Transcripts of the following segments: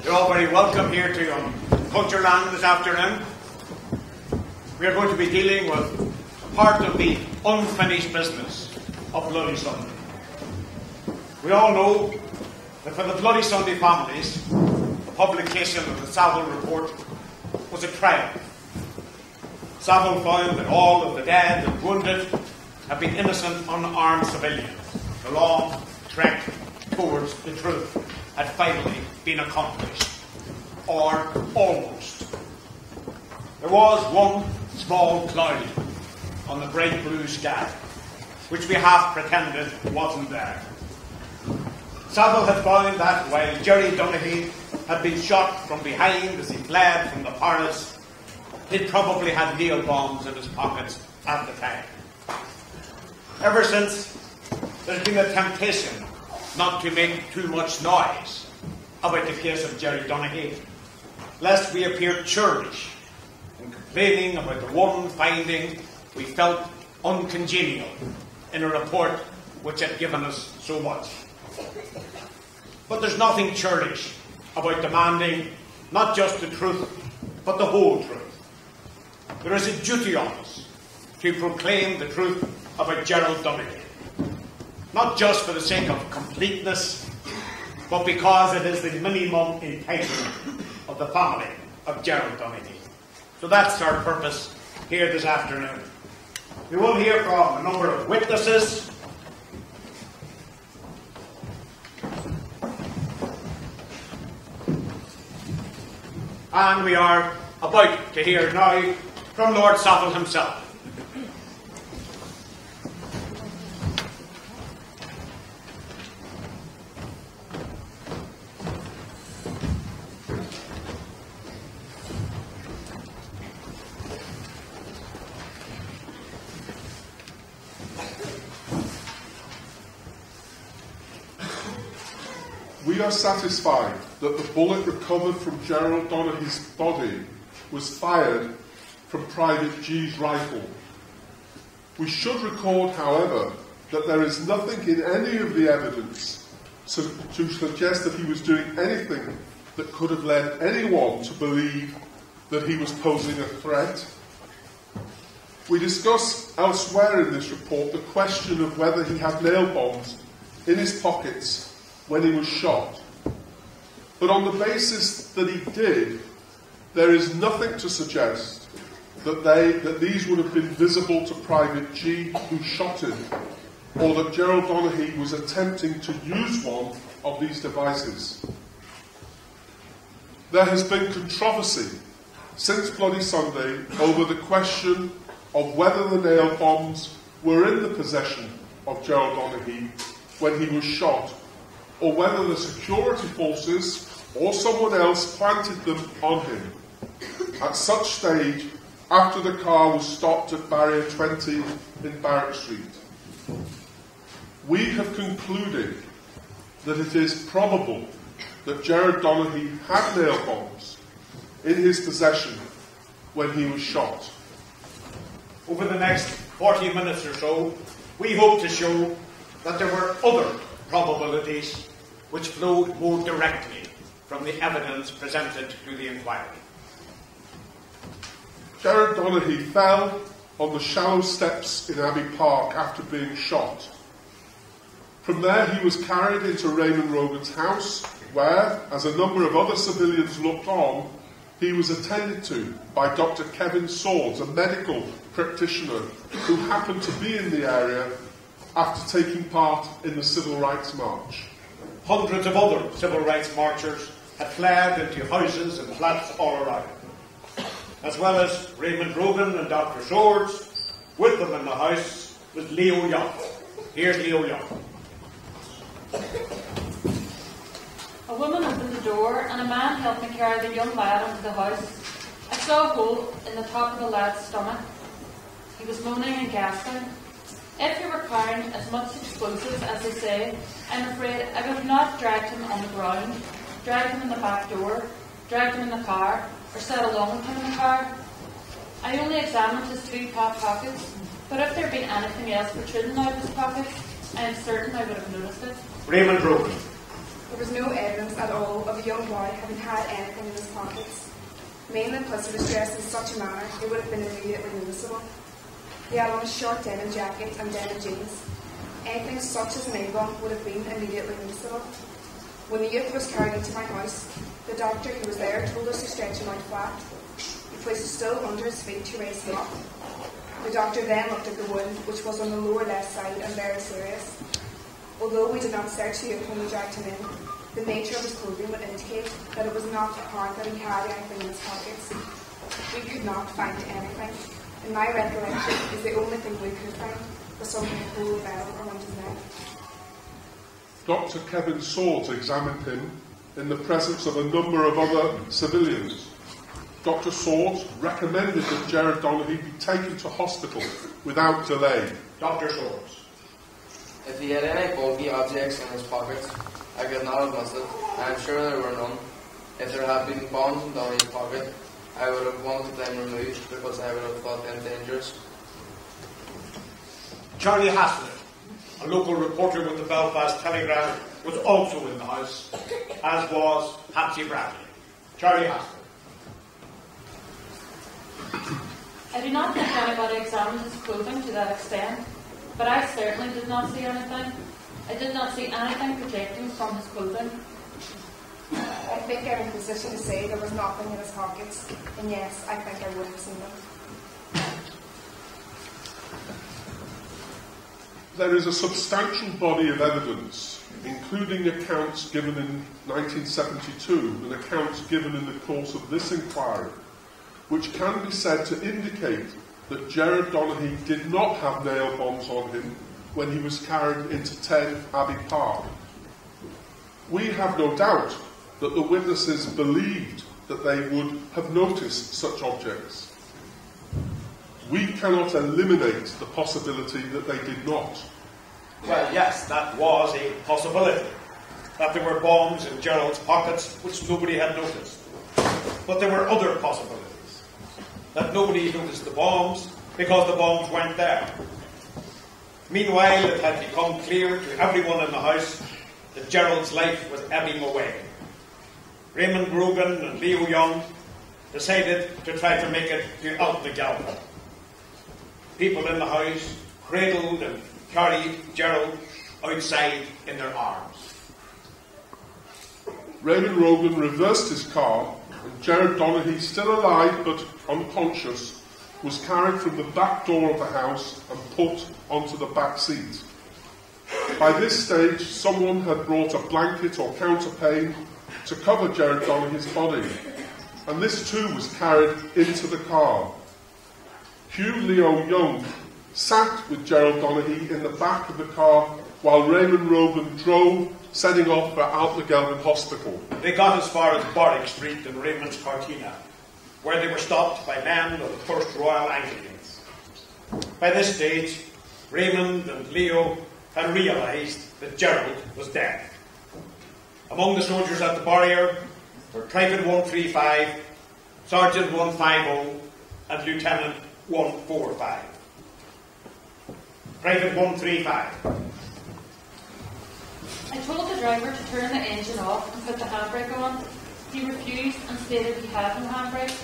You're all very welcome here to Culture Land this afternoon. We are going to be dealing with part of the unfinished business of Bloody Sunday. We all know that for the Bloody Sunday families, the publication of the Savile report was a triumph. Savile found that all of the dead and wounded had been innocent, unarmed civilians. The long trek towards the truth had finally been accomplished, or almost. There was one small cloud on the bright blue sky, which we half pretended wasn't there. Savile had found that while Gerald Donaghey had been shot from behind as he fled from the Paris, he'd probably had nail bombs in his pockets at the time. Ever since, there's been a temptation not to make too much noise about the case of Gerald Donaghey, lest we appear churlish in complaining about the one finding we felt uncongenial in a report which had given us so much. But there's nothing churlish about demanding not just the truth, but the whole truth. There is a duty on us to proclaim the truth about Gerald Donaghey, not just for the sake of completeness, but because it is the minimum entitlement of the family of Gerald Donaghey. So that's our purpose here this afternoon. We will hear from a number of witnesses, and we are about to hear now from Lord Savile himself. We are satisfied that the bullet recovered from Gerald Donaghey's body was fired from Private G's rifle. We should record, however, that there is nothing in any of the evidence to suggest that he was doing anything that could have led anyone to believe that he was posing a threat. We discuss elsewhere in this report the question of whether he had nail bombs in his pockets when he was shot. But on the basis that he did, there is nothing to suggest that these would have been visible to Private G, who shot him, or that Gerald Donaghey was attempting to use one of these devices. There has been controversy since Bloody Sunday over the question of whether the nail bombs were in the possession of Gerald Donaghey when he was shot, or whether the security forces or someone else planted them on him at such stage after the car was stopped at Barrier 20 in Barrack Street. We have concluded that it is probable that Gerald Donaghey had nail bombs in his possession when he was shot. Over the next 40 minutes or so, we hope to show that there were other probabilities which flowed more directly from the evidence presented to the inquiry. Gerald Donaghey fell on the shallow steps in Abbey Park after being shot. From there he was carried into Raymond Rogan's house, where, as a number of other civilians looked on, he was attended to by Dr. Kevin Swords, a medical practitioner who happened to be in the area after taking part in the Civil Rights March. Hundreds of other civil rights marchers had fled into houses and flats all around, as well as Raymond Rogan and Dr. Swords. With them in the house was Leo Young. Here's Leo Young. A woman opened the door and a man helped me carry the young lad into the house. I saw a hole in the top of the lad's stomach. He was moaning and gasping. If he were carrying as much explosives as they say, I'm afraid I would have not dragged him on the ground, dragged him in the back door, dragged him in the car, or sat along with him in the car. I only examined his two top pockets, but if there had been anything else protruding out of his pockets, I am certain I would have noticed it. Raymond Rogan. There was no evidence at all of a young boy having had anything in his pockets, mainly because he was dressed in such a manner it would have been immediately noticeable. He had on a short denim jacket and denim jeans. Anything such as an A-bomb would have been immediately noticeable. When the youth was carried into my house, the doctor who was there told us to stretch him out flat. He placed a stool under his feet to raise him up. The doctor then looked at the wound, which was on the lower left side and very serious. Although we did not search the youth when we dragged him in, the nature of his clothing would indicate that it was not apparent that he carried anything in his pockets. We could not find anything. In my recollection, is the only thing we could find was something cool metal around his neck. Dr. Kevin Swords examined him in the presence of a number of other civilians. Dr. Swords recommended that Gerald Donaghey be taken to hospital without delay. Dr. Swords. If he had any bulky objects in his pockets, I could not have missed it. I am sure there were none. If there had been bombs in Donaghey's pocket, I would have wanted them removed because I would have thought them dangerous. Charlie Haslett, a local reporter with the Belfast Telegraph, was also in the house, as was Patsy Bradley. Charlie Haslett. I do not think anybody examined his clothing to that extent, but I certainly did not see anything. I did not see anything projecting from his clothing. I think I'm in a position to say there was nothing in his pockets, and yes, I think I would have seen them. There is a substantial body of evidence, including accounts given in 1972 and accounts given in the course of this inquiry, which can be said to indicate that Gerald Donaghey did not have nail bombs on him when he was carried into 10 Abbey Park. We have no doubt that the witnesses believed that they would have noticed such objects. We cannot eliminate the possibility that they did not. Well, yes, that was a possibility, that there were bombs in Gerald's pockets which nobody had noticed. But there were other possibilities, that nobody noticed the bombs because the bombs weren't there. Meanwhile, it had become clear to everyone in the house that Gerald's life was ebbing away. Raymond Grogan and Leo Young decided to try to make it to Altnagelvin. People in the house cradled and carried Gerald outside in their arms. Raymond Rogan reversed his car, and Gerald Donaghey, still alive but unconscious, was carried from the back door of the house and put onto the back seat. By this stage, someone had brought a blanket or counterpane to cover Gerald Donaghey's body, and this too was carried into the car. Hugh Leo Young sat with Gerald Donaghey in the back of the car while Raymond Rogan drove, setting off for Altnagelvin Hospital. They got as far as Borwick Street in Raymond's Cortina, where they were stopped by men of the First Royal Anglicans. By this stage, Raymond and Leo had realised that Gerald was dead. Among the soldiers at the barrier were Private 135, Sergeant 150 and Lieutenant 145. Private 135. I told the driver to turn the engine off and put the handbrake on. He refused and stated he had no handbrake.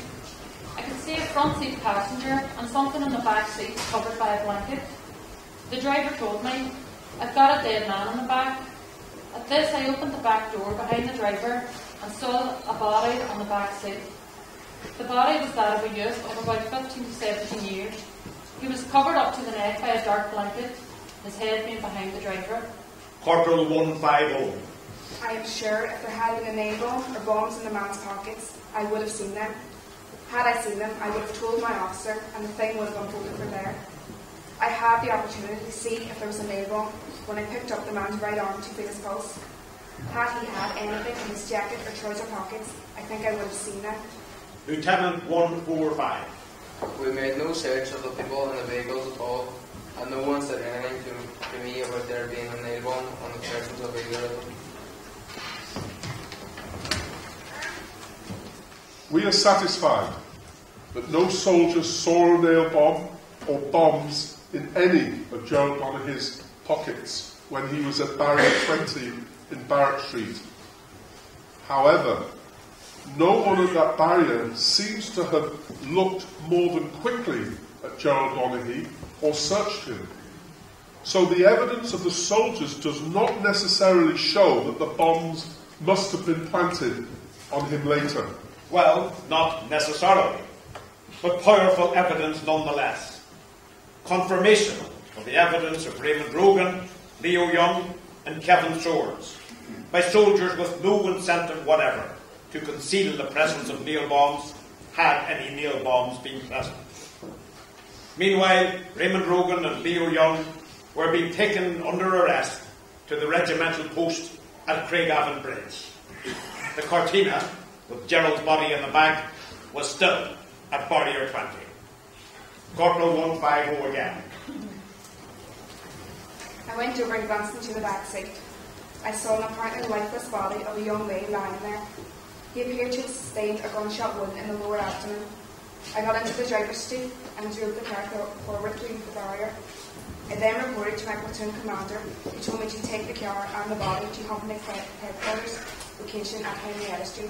I could see a front seat passenger and something in the back seat covered by a blanket. The driver told me, "I've got a dead man in the back." At this, I opened the back door behind the driver and saw a body on the back seat. The body was that of a youth of about 15 to 17 years. He was covered up to the neck by a dark blanket, his head being behind the driver. Corporal 150. I am sure if there had been a nail bomb or bombs in the man's pockets, I would have seen them. Had I seen them, I would have told my officer, and the thing would have unfolded from there. I had the opportunity to see if there was a nail bomb when I picked up the man's right arm to feel his pulse. Had he had anything in his jacket or trouser pockets, I think I would have seen them. Lieutenant 145. We made no search of the people in the vehicles at all, and no one said anything to me about there being a nail bomb on the persons of either of them. We are satisfied that no soldiers saw a nail bomb or bombs in any of Gerald Donaghey's pockets when he was at Barrier 20 in Barrack Street However, no one at that barrier seems to have looked more than quickly at Gerald Donaghey or searched him. So the evidence of the soldiers does not necessarily show that the bombs must have been planted on him later. Well, not necessarily, but powerful evidence nonetheless. Confirmation of the evidence of Raymond Rogan, Leo Young and Kevin Swords by soldiers with no incentive whatever to conceal the presence of nail bombs, had any nail bombs been present. Meanwhile, Raymond Rogan and Leo Young were being taken under arrest to the regimental post at Craigavon Bridge. The Cortina, with Gerald's body in the back, was still at Barrier 20. Corporal 150 again. I went over and glanced into the back seat. I saw an apparently lifeless body of a young lady lying there. He appeared to have sustained a gunshot wound in the lower abdomen. I got into the driver's seat and drove the car forward through the barrier. I then reported to my platoon commander, who told me to take the car and the body to company headquarters, location at Henrietta Street.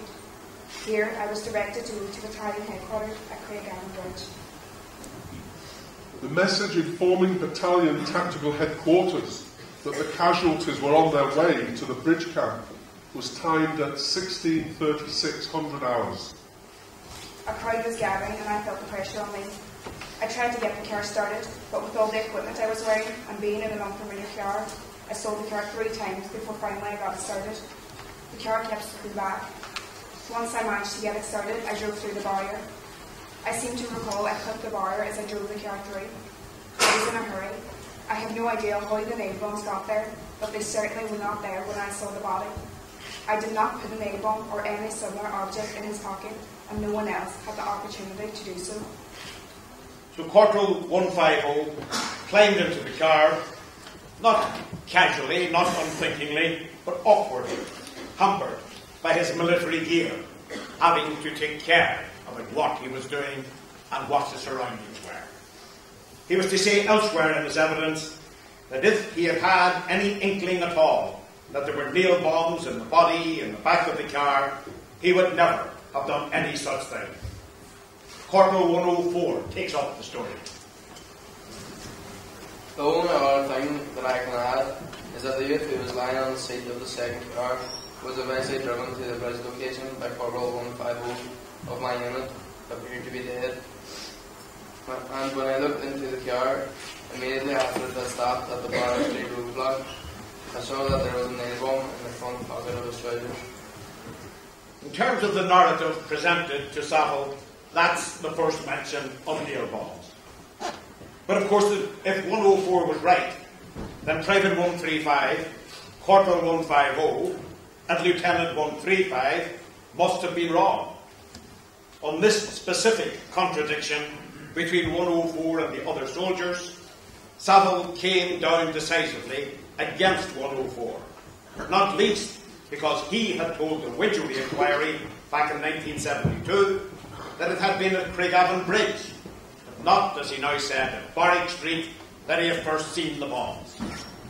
Here, I was directed to go to battalion headquarters at Craigavon Bridge. The message informing battalion tactical headquarters that the casualties were on their way to the bridge camp was timed at 16:36 hours. A crowd was gathering and I felt the pressure on me. I tried to get the car started, but with all the equipment I was wearing and being in an unfamiliar car, I stalled the car 3 times before finally I got it started. The car kept slipping back. Once I managed to get it started, I drove through the barrier. I seem to recall I clipped the barrier as I drove the car through. I was in a hurry. I have no idea how the nail bombs got there, but they certainly were not there when I saw the body. I did not put a nail bomb or any similar object in his pocket, and no one else had the opportunity to do so. So Corporal 150 climbed into the car, not casually, not unthinkingly, but awkwardly, hampered by his military gear, having to take care about what he was doing and what the surroundings were. He was to say elsewhere in his evidence that if he had had any inkling at all that there were nail bombs in the body, in the back of the car, he would never have done any such thing. Corporal 104 takes up the story. The only other thing that I can add is that the youth who was lying on the seat of the second car was eventually driven to the bridge location by Corporal 150 of my unit, appeared to be dead. And when I looked into the car, immediately after it had stopped at the Barrier Street roadblock, I saw that there was a nail bomb in the front pocket of his trousers. In terms of the narrative presented to Saville, that's the first mention of nail bombs. But of course, if 104 was right, then Private 135, Corporal 150, and Lieutenant 135 must have been wrong. On this specific contradiction between 104 and the other soldiers, Saville came down decisively against 104, not least because he had told the Widgery inquiry back in 1972 that it had been at Craigavon Bridge, but not, as he now said, at Barrack Street that he had first seen the bombs.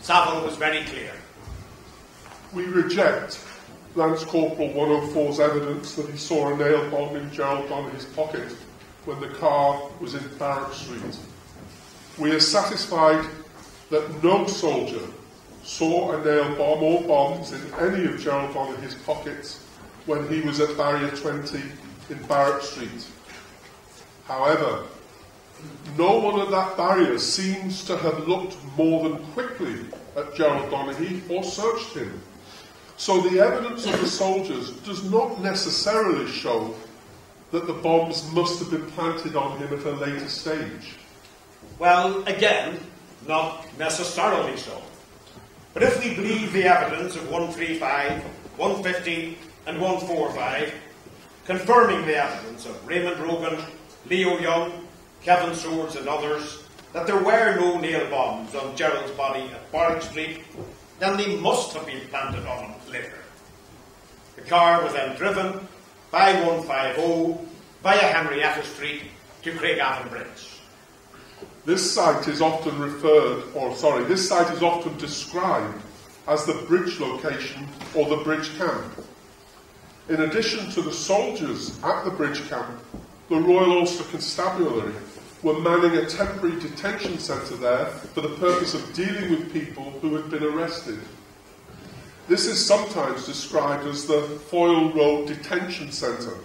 Saville was very clear. We reject Lance Corporal 104's evidence that he saw a nail bomb in Gerald Donaghey's pocket when the car was in Barrack Street. We are satisfied that no soldier saw a nail bomb or bombs in any of Gerald Donaghey's pockets when he was at Barrier 20 in Barrack Street. However, no one at that barrier seems to have looked more than quickly at Gerald Donaghey or searched him. So the evidence of the soldiers does not necessarily show that the bombs must have been planted on him at a later stage. Well, again, not necessarily so. But if we believe the evidence of 135, 150 and 145, confirming the evidence of Raymond Rogan, Leo Young, Kevin Swords and others, that there were no nail bombs on Gerald's body at Barrack Street, then they must have been planted on him later. The car was then driven by 150 via Henrietta Street to Craigavon Bridge. This site is often described as the bridge location or the bridge camp. In addition to the soldiers at the bridge camp, the Royal Ulster Constabulary were manning a temporary detention centre there for the purpose of dealing with people who had been arrested. This is sometimes described as the Foyle Road Detention Centre.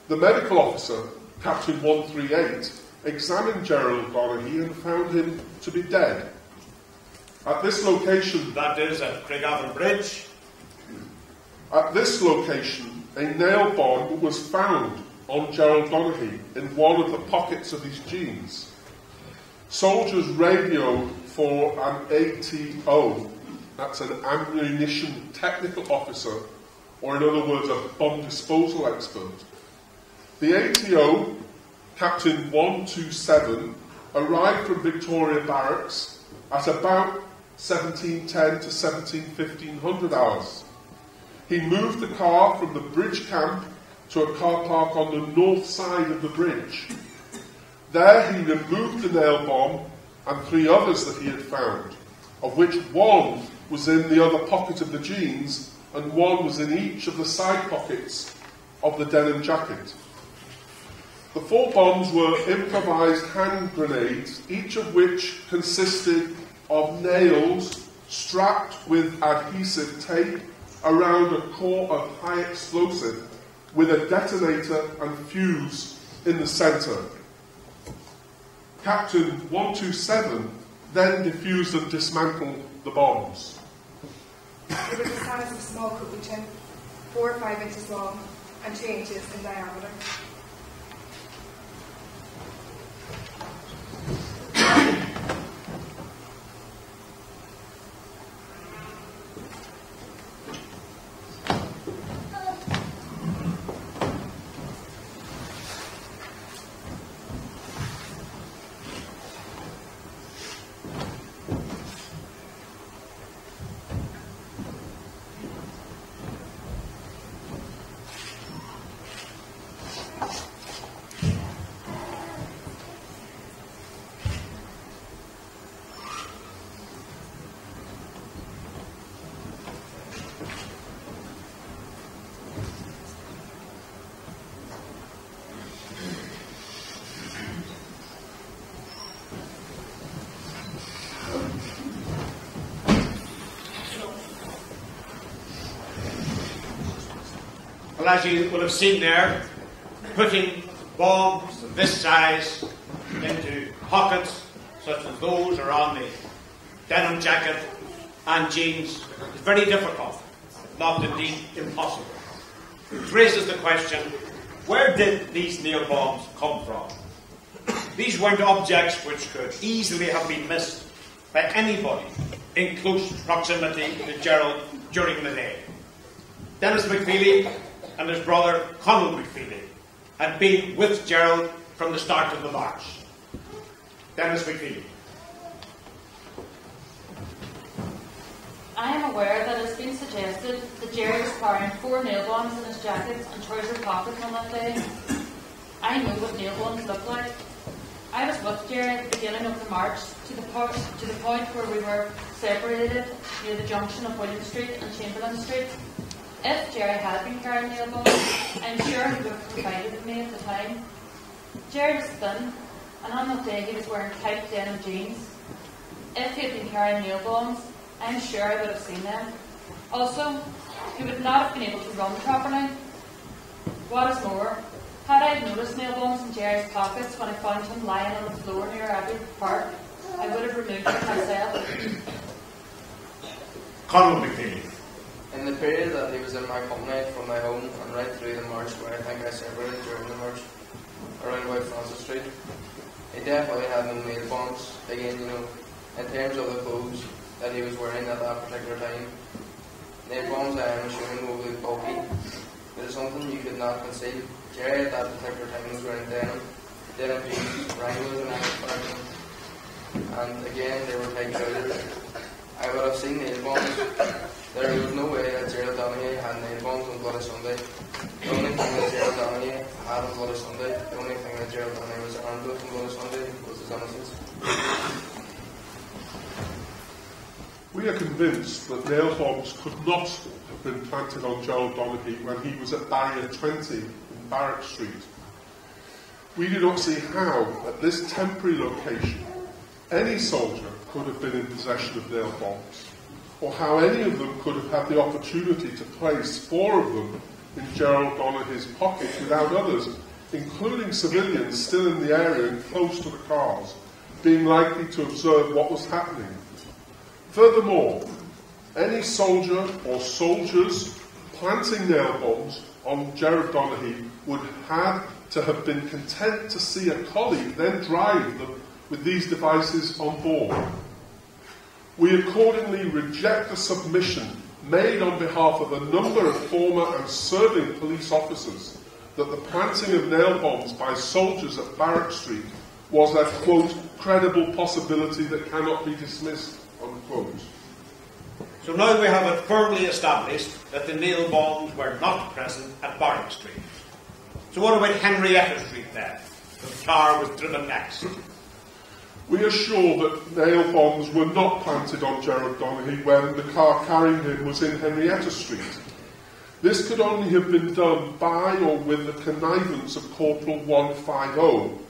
The medical officer, Captain 138, examined Gerald Donaghey and found him to be dead. At this location, That is at Craigavon Bridge. At this location, a nail bomb was found on Gerald Donaghey in one of the pockets of his jeans. Soldiers radioed for an ATO, that's an ammunition technical officer, or in other words, a bomb disposal expert. The ATO, Captain 127, arrived from Victoria Barracks at about 1710 to 1500 hours. He moved the car from the bridge camp to a car park on the north side of the bridge. There he removed the nail bomb and 3 others that he had found, of which one was in the other pocket of the jeans and one was in each of the side pockets of the denim jacket. The 4 bombs were improvised hand grenades, each of which consisted of nails strapped with adhesive tape around a core of high explosive with a detonator and fuse in the centre. Captain 127 then defused and dismantled the bombs. It was the size of a small cookie tin, 4 or 5 inches long and 2 inches in diameter. Well, as you will have seen there, putting bombs of this size into pockets such as those are on the denim jacket and jeans is very difficult, not indeed impossible. It raises the question, where did these nail bombs come from? These weren't objects which could easily have been missed by anybody in close proximity to Gerald during the day. Dennis McFeely and his brother Conall McFeely had been with Gerald from the start of the march. Dennis McFeely. I am aware that it has been suggested that Jerry was carrying 4 nail bombs in his jacket and trouser pockets on that day. I know what nail bombs look like. I was with Jerry at the beginning of the march to the point where we were separated near the junction of William Street and Chamberlain Street. If Jerry had been carrying nail bombs, I'm sure he would have provided with me at the time. Jerry was thin, and on that day he was wearing tight denim jeans. If he had been carrying nail bombs, I'm sure I would have seen them. Also, he would not have been able to run properly. What is more, had I noticed nail bombs in Jerry's pockets when I found him lying on the floor near Abbey Park, I would have removed them myself. Conall McFeely. In the period that he was in my company from my home and right through the march where I think I separated during the march around about Francis Street, he definitely had no nail bombs. Again, in terms of the clothes that he was wearing at that particular time, nail bombs I am assuming will be bulky. It is something you could not conceal. Jerry at that particular time was wearing denim jeans, Wranglers and everything, and again they were tight trousers. I would have seen nail bombs. There was no way that Gerald Donaghey had nail bombs on Bloody Sunday. The only thing that Gerald Donaghey had on Bloody Sunday, the only thing that Gerald Donaghey was armed with on Bloody Sunday was his innocence. We are convinced that nail bombs could not have been planted on Gerald Donaghey when he was at barrier 20 in Barrack Street. We do not see how, at this temporary location, any soldier could have been in possession of nail bombs, or how any of them could have had the opportunity to place 4 of them in Gerald Donaghey's pocket without others, including civilians still in the area and close to the cars, being likely to observe what was happening. Furthermore, any soldier or soldiers planting nail bombs on Gerald Donaghey would have to have been content to see a colleague then drive them with these devices on board. We accordingly reject the submission made on behalf of a number of former and serving police officers that the planting of nail bombs by soldiers at Barrack Street was a, quote, credible possibility that cannot be dismissed, unquote. So now we have it firmly established that the nail bombs were not present at Barrack Street. So what about Henrietta Street then? The car was driven next. We are sure that nail bombs were not planted on Gerald Donaghey when the car carrying him was in Henrietta Street. This could only have been done by or with the connivance of Corporal 150,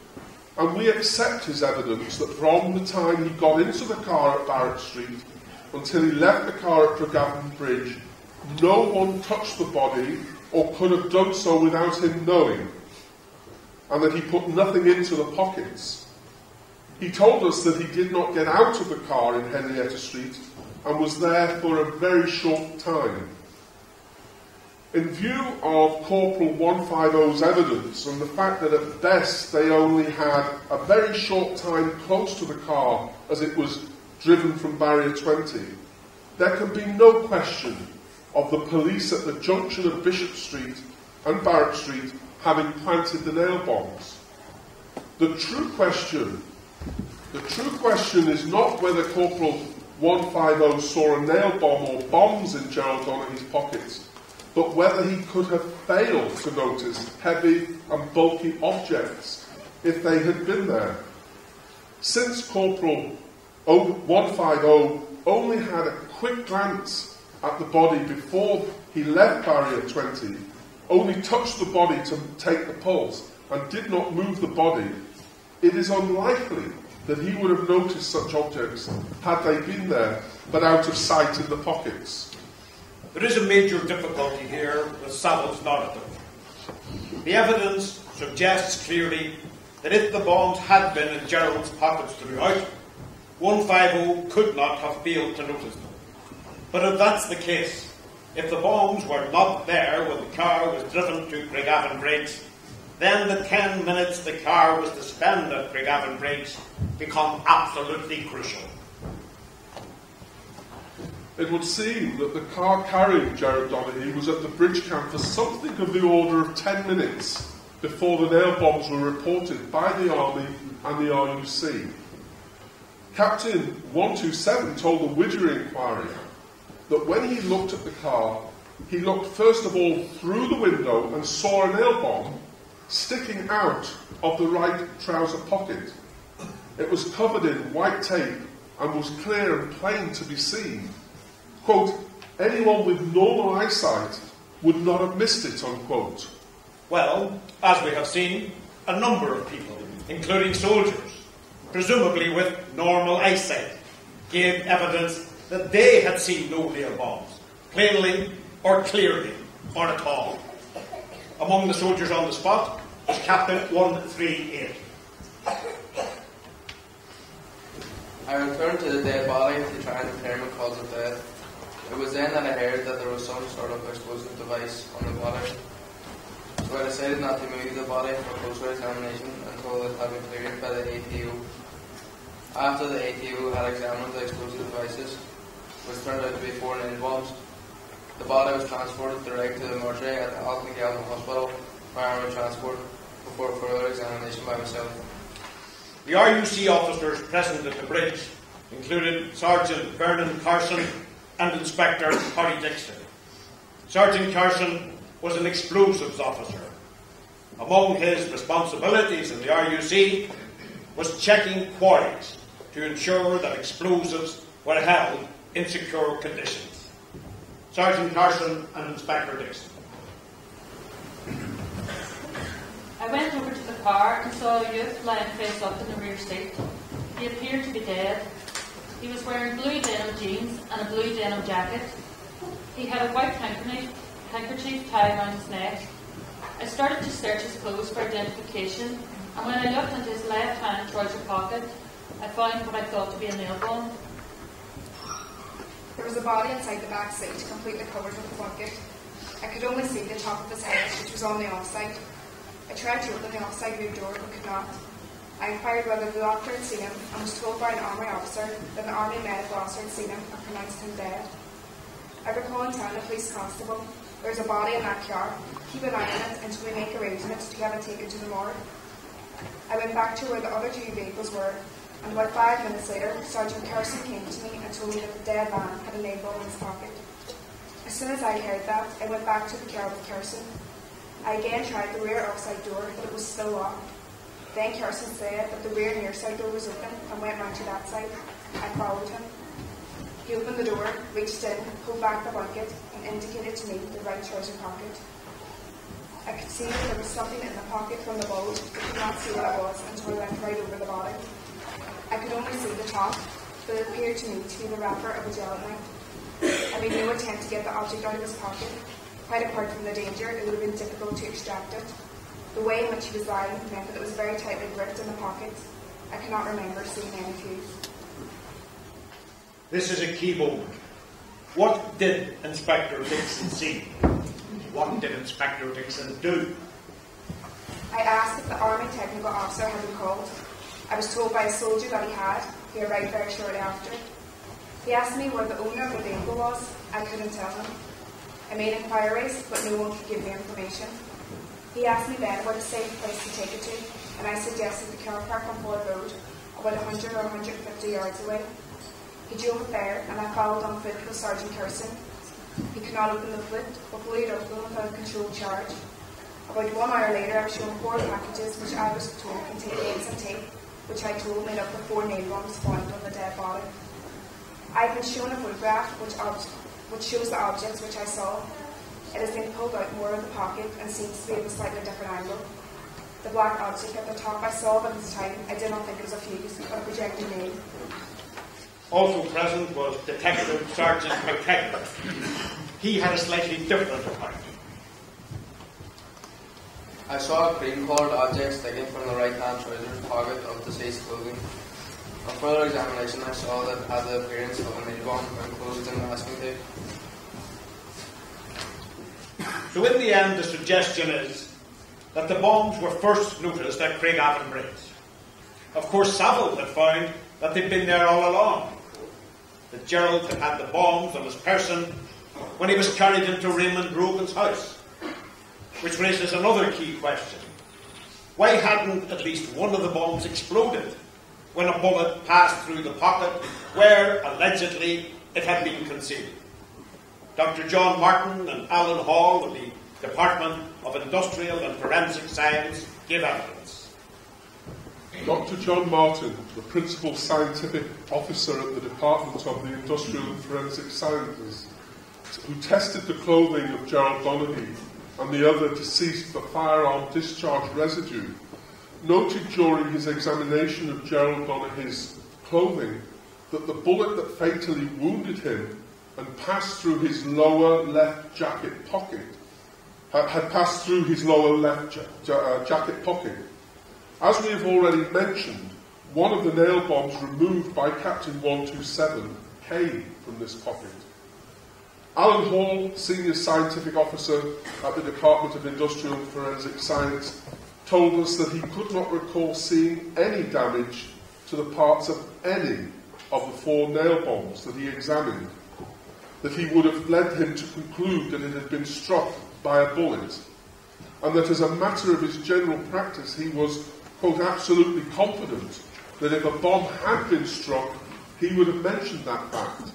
and we accept his evidence that from the time he got into the car at Barrack Street until he left the car at Cregavon Bridge, no one touched the body or could have done so without him knowing, and that he put nothing into the pockets. He told us that he did not get out of the car in Henrietta Street and was there for a very short time. In view of Corporal 150's evidence and the fact that at best they only had a very short time close to the car as it was driven from barrier 20, there can be no question of the police at the junction of Bishop Street and Barrack Street having planted the nail bombs. The true question is not whether Corporal 150 saw a nail bomb or bombs in Gerald Donaghey's pockets, but whether he could have failed to notice heavy and bulky objects if they had been there. Since Corporal 150 only had a quick glance at the body before he left barrier 20, only touched the body to take the pulse, and did not move the body, it is unlikely that he would have noticed such objects had they been there, but out of sight in the pockets. There is a major difficulty here with Savile's narrative. The evidence suggests clearly that if the bombs had been in Gerald's pockets throughout, 150 could not have failed to notice them. But if that's the case, if the bombs were not there when the car was driven to Cregavon Bridge, then the 10 minutes the car was to spend at Cregavon Bridge become absolutely crucial. It would seem that the car carrying Gerald Donaghey was at the bridge camp for something of the order of 10 minutes before the nail bombs were reported by the Army and the RUC. Captain 127 told the Widgery Inquiry that when he looked at the car, he looked first of all through the window and saw a nail bomb sticking out of the right trouser pocket. It was covered in white tape and was clear and plain to be seen. Quote, anyone with normal eyesight would not have missed it, unquote. Well, as we have seen, a number of people, including soldiers, presumably with normal eyesight, gave evidence that they had seen no nail bombs, plainly or clearly, or at all. Among the soldiers on the spot was Captain 138. I returned to the dead body to try and determine cause of death. It was then that I heard that there was some sort of explosive device on the body. So I decided not to move the body for closer examination until it had been cleared by the ATO. After the ATO had examined the explosive devices, which turned out to be 4 nail bombs, the body was transported direct to the mortuary at the Altnagelvin Hospital by army transport before further examination by myself. The RUC officers present at the bridge included Sergeant Vernon Carson and Inspector Harry Dixon. Sergeant Carson was an explosives officer. Among his responsibilities in the RUC was checking quarries to ensure that explosives were held in secure conditions. Sergeant Carson and Inspector Dixon. I went over to the car and saw a youth lying face up in the rear seat. He appeared to be dead. He was wearing blue denim jeans and a blue denim jacket. He had a white handkerchief tied around his neck. I started to search his clothes for identification, and when I looked into his left-hand trouser pocket, I found what I thought to be a nail bomb. There was a body inside the back seat, completely covered with a blanket. I could only see the top of his head, which was on the offside. I tried to open the offside rear door, but could not. I inquired whether the doctor had seen him, and was told by an army officer that an army medical officer had seen him and pronounced him dead. I recall in telling a police constable, "There is a body in that car. Keep an eye on it until we make arrangements to have it taken to the morgue." I went back to where the other two vehicles were, and about 5 minutes later, Sergeant Carson came to me and told me that the dead man had a nail bomb in his pocket. As soon as I heard that, I went back to the car with Carson. I again tried the rear outside door, but it was still locked. Then Carson said that the rear near side door was open and went round to that side. I followed him. He opened the door, reached in, pulled back the blanket, and indicated to me the right trouser pocket. I could see that there was something in the pocket from the bulge, but could not see what it was until I went right over the body. I could only see the top, but it appeared to me to be the wrapper of a Gerald knife. I made no attempt to get the object out of his pocket. Quite apart from the danger, it would have been difficult to extract it. The way in which he was lying meant that it was very tightly gripped in the pocket. I cannot remember seeing any fuse. This is a key moment. What did Inspector Dixon see? What did Inspector Dixon do? I asked if the Army technical officer had been called. I was told by a soldier that he had. He arrived very shortly after. He asked me where the owner of the vehicle was. I couldn't tell him. I made inquiries, but no one could give me information. He asked me then what a safe place to take it to, and I suggested the car park on Ford Road, about 100 or 150 yards away. He drove it there, and I followed on foot with Sergeant Carson. He could not open the foot, but blew it open without a controlled charge. About 1 hour later, I was shown 4 packages which I was told contained nails and tape, which I told made up the 4 nail bombs found on the dead body. I have been shown a photograph which shows the objects which I saw. It has been pulled out more of the pocket and seems to be at a slightly different angle. The black object at the top I saw, but at the time I did not think it was a fuse, but a projecting nail. Also present was Detective Sergeant McKegan. He had a slightly different account. I saw a cream-coloured object sticking from the right-hand trouser pocket of deceased clothing. On further examination, I saw that it had the appearance of a nail bomb enclosed in masking tape. So in the end, the suggestion is that the bombs were first noticed at Craigavon Bridge. Of course, Saville had found that they'd been there all along, that Gerald had had the bombs on his person when he was carried into Raymond Rogan's house, which raises another key question. Why hadn't at least one of the bombs exploded when a bullet passed through the pocket where, allegedly, it had been concealed? Dr. John Martin and Alan Hall of the Department of Industrial and Forensic Science give evidence. Dr. John Martin, the Principal Scientific Officer at the Department of the Industrial and Forensic Sciences, who tested the clothing of Gerald Donaghey and the other deceased for firearm discharge residue, noted during his examination of Gerald Donaghey's clothing that the bullet that fatally wounded him and passed through his lower left jacket pocket had passed through his lower left jacket pocket. As we have already mentioned, one of the nail bombs removed by Captain 127 came from this pocket. Alan Hall, Senior Scientific Officer at the Department of Industrial and Forensic Science, told us that he could not recall seeing any damage to the parts of any of the 4 nail bombs that he examined, that he would have led him to conclude that it had been struck by a bullet, and that as a matter of his general practice he was, quote, absolutely confident that if a bomb had been struck, he would have mentioned that fact.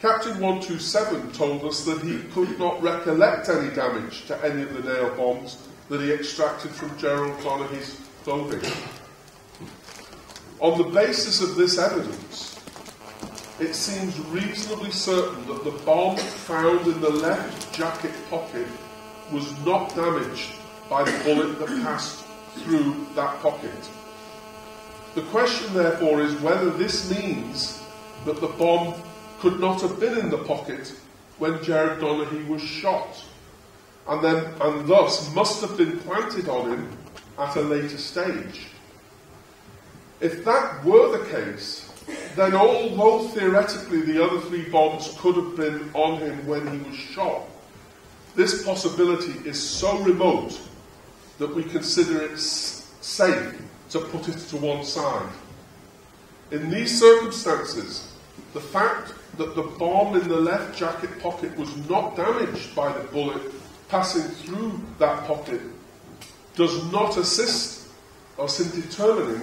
Captain 127 told us that he could not recollect any damage to any of the nail bombs that he extracted from Gerald Donaghey's clothing. On the basis of this evidence, it seems reasonably certain that the bomb found in the left jacket pocket was not damaged by the bullet that passed through that pocket. The question, therefore, is whether this means that the bomb could not have been in the pocket when Gerald Donaghey was shot, and thus must have been planted on him at a later stage. If that were the case, then although theoretically the other 3 bombs could have been on him when he was shot, this possibility is so remote that we consider it safe to put it to one side. In these circumstances, the fact that the bomb in the left jacket pocket was not damaged by the bullet passing through that pocket does not assist us in determining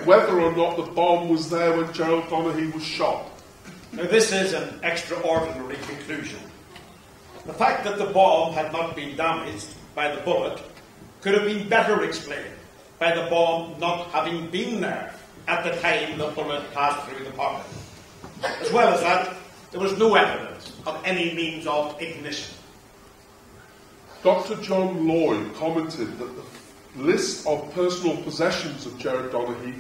whether or not the bomb was there when Gerald Donaghey was shot. Now, this is an extraordinary conclusion. The fact that the bomb had not been damaged by the bullet could have been better explained by the bomb not having been there at the time the bullet passed through the pocket. As well as that, there was no evidence of any means of ignition. Dr. John Lloyd commented that the list of personal possessions of Gerald Donaghey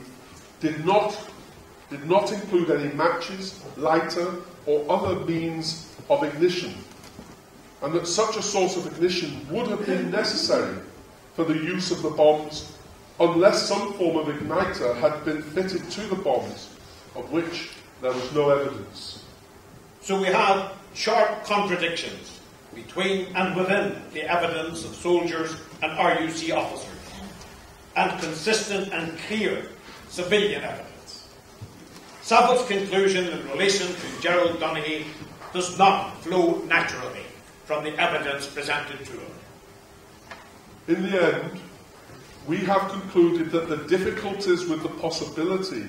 did not include any matches, lighter, or other means of ignition, and that such a source of ignition would have been necessary for the use of the bombs unless some form of igniter had been fitted to the bombs, of which there was no evidence. So we have sharp contradictions between and within the evidence of soldiers and RUC officers, and consistent and clear civilian evidence. Savile's conclusion in relation to Gerald Donaghey does not flow naturally from the evidence presented to him. In the end, we have concluded that the difficulties with the possibility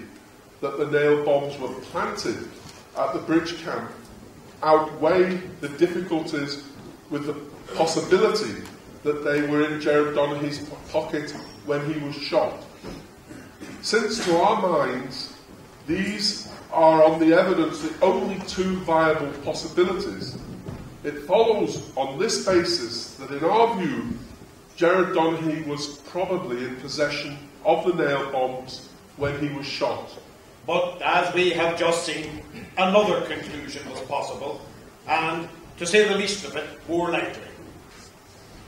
that the nail bombs were planted at the bridge camp outweigh the difficulties with the possibility that they were in Gerald Donaghey's pocket when he was shot. Since, to our minds, these are on the evidence the only 2 viable possibilities, it follows on this basis that, in our view, Gerald Donaghey was probably in possession of the nail bombs when he was shot. But as we have just seen, another conclusion was possible, and, to say the least of it, more likely.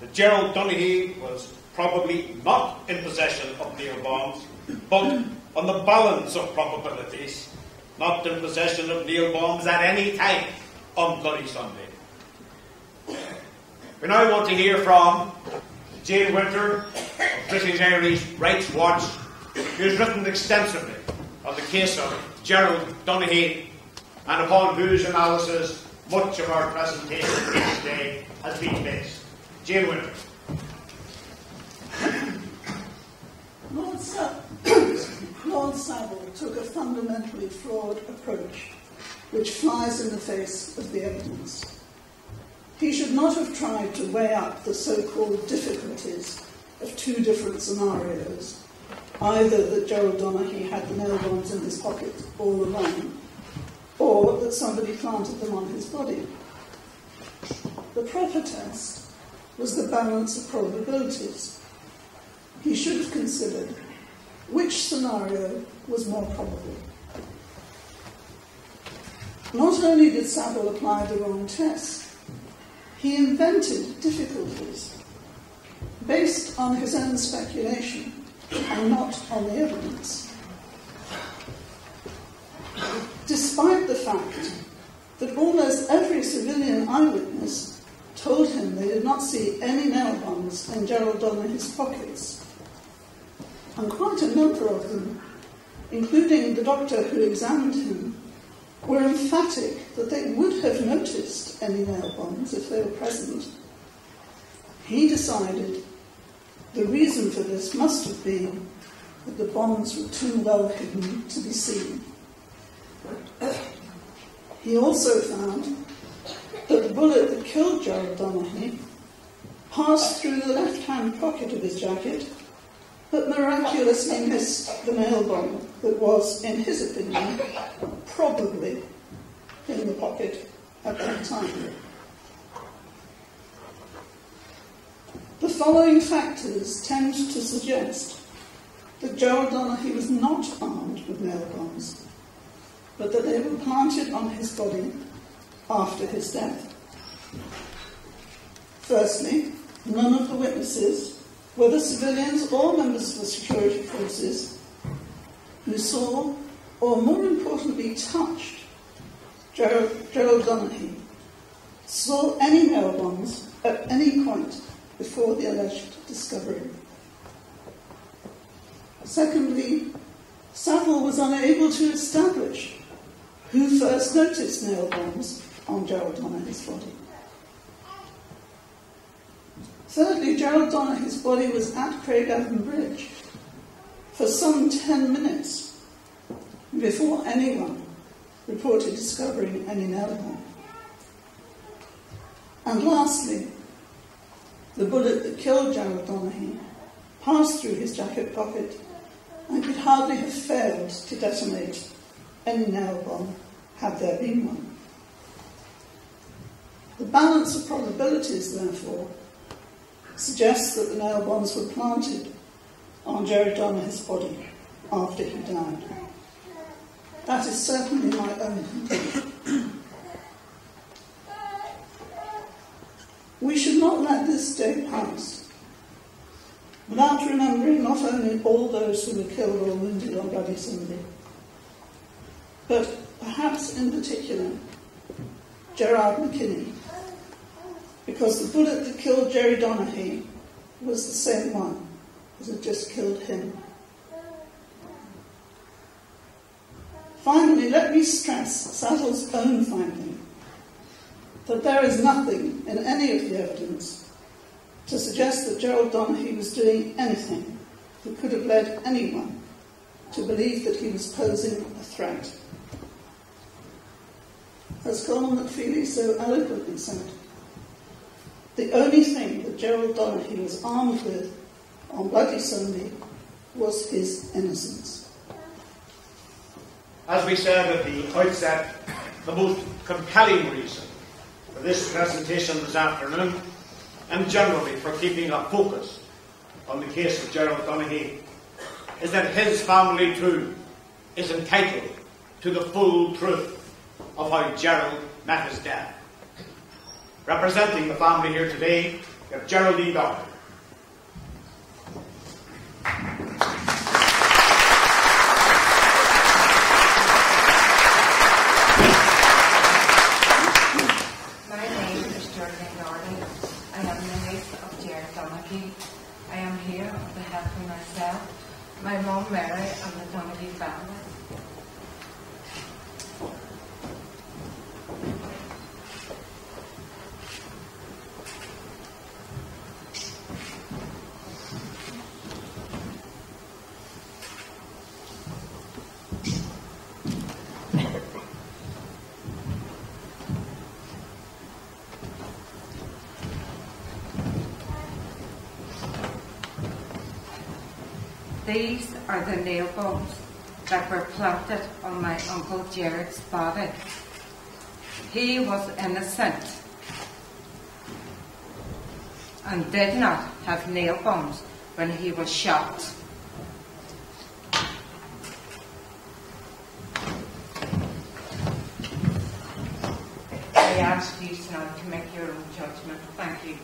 That Gerald Donaghey was probably not in possession of nail bombs, but, on the balance of probabilities, not in possession of nail bombs at any time on Bloody Sunday. We now want to hear from Jane Winter of British Irish Rights Watch, who has written extensively on the case of Gerald Donaghey, and upon whose analysis much of our presentation here today has been based. Jane Winter. Lord Savile took a fundamentally flawed approach, which flies in the face of the evidence. He should not have tried to weigh up the so-called difficulties of 2 different scenarios, either that Gerald Donaghey had the nail bombs in his pocket all along, or that somebody planted them on his body. The proper test was the balance of probabilities. He should have considered which scenario was more probable. Not only did Savile apply the wrong test, he invented difficulties based on his own speculation and not on the evidence. Despite the fact that almost every civilian eyewitness told him they did not see any nail bombs in Gerald Donaghey's pockets, and quite a number of them, including the doctor who examined him, were emphatic that they would have noticed any nail bombs if they were present, he decided the reason for this must have been that the bombs were too well hidden to be seen. He also found that the bullet that killed Gerald Donaghey passed through the left-hand pocket of his jacket, but miraculously missed the nail bomb that was, in his opinion, probably in the pocket at that time. The following factors tend to suggest that Gerald Donaghey was not armed with nail bombs, but that they were planted on his body after his death. Firstly, none of the witnesses, whether civilians or members of the security forces, who saw, or more importantly touched, Gerald Donaghey, saw any nail bombs at any point before the alleged discovery. Secondly, Saville was unable to establish who first noticed nail bombs on Gerald Donaghey's body. Thirdly, Gerald Donaghey's body was at Craigavon Bridge for some 10 minutes before anyone reported discovering any nail bomb. And lastly, the bullet that killed Gerald Donaghey passed through his jacket pocket and could hardly have failed to detonate any nail bomb had there been one. The balance of probabilities, therefore, suggests that the nail bombs were planted on Gerald Donaghey's body after he died. That is certainly my own conclusion. We should not let this day pass without remembering not only all those who were killed or wounded on Bloody Sunday, but perhaps in particular Gerard McKinney, because the bullet that killed Gerry Donaghey was the same one as had just killed him. Finally, let me stress Saville's own finding that there is nothing in any of the evidence to suggest that Gerald Donaghey was doing anything that could have led anyone to believe that he was posing a threat. As Colin McFeely so eloquently said, the only thing that Gerald Donaghey was armed with on Bloody Sunday was his innocence. As we said at the outset, the most compelling reason for this presentation this afternoon, and generally for keeping a focus on the case of Gerald Donaghey, is that his family too is entitled to the full truth of how Gerald met his death. Representing the family here today, we have Gerald Donaghey. My name is Gerald Donaghey. I am the niece of Gerald Donaghey. I am here on behalf of myself, my mum Mary, and the Donaghey family. These are the nail bombs that were planted on my Uncle Gerard's body. He was innocent and did not have nail bombs when he was shot. I ask you now to make your own judgment. Thank you.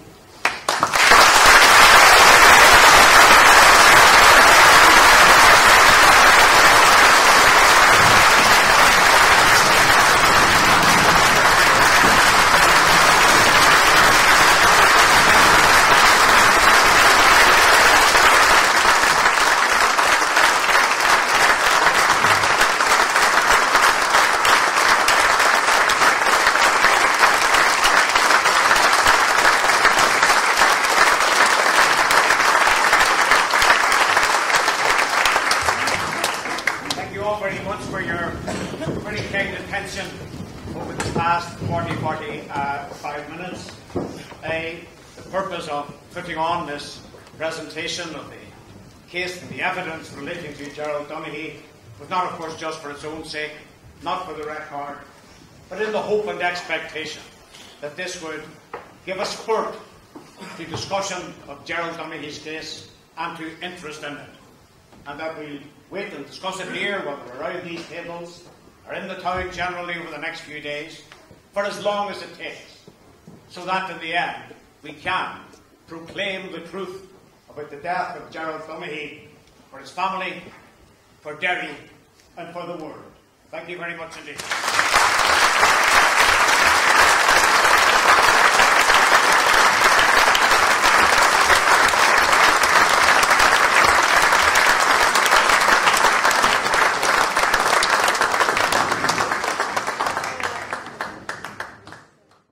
On this presentation of the case and the evidence relating to Gerald Donaghey was not, of course, just for its own sake, not for the record, but in the hope and expectation that this would give a spurt to discussion of Gerald Donaghey's case and to interest in it, and that we'll wait and discuss it here, whether around these tables or in the town generally over the next few days, for as long as it takes, so that in the end we can proclaim the truth about the death of Gerald Donaghey for his family, for Derry and for the world. Thank you very much indeed.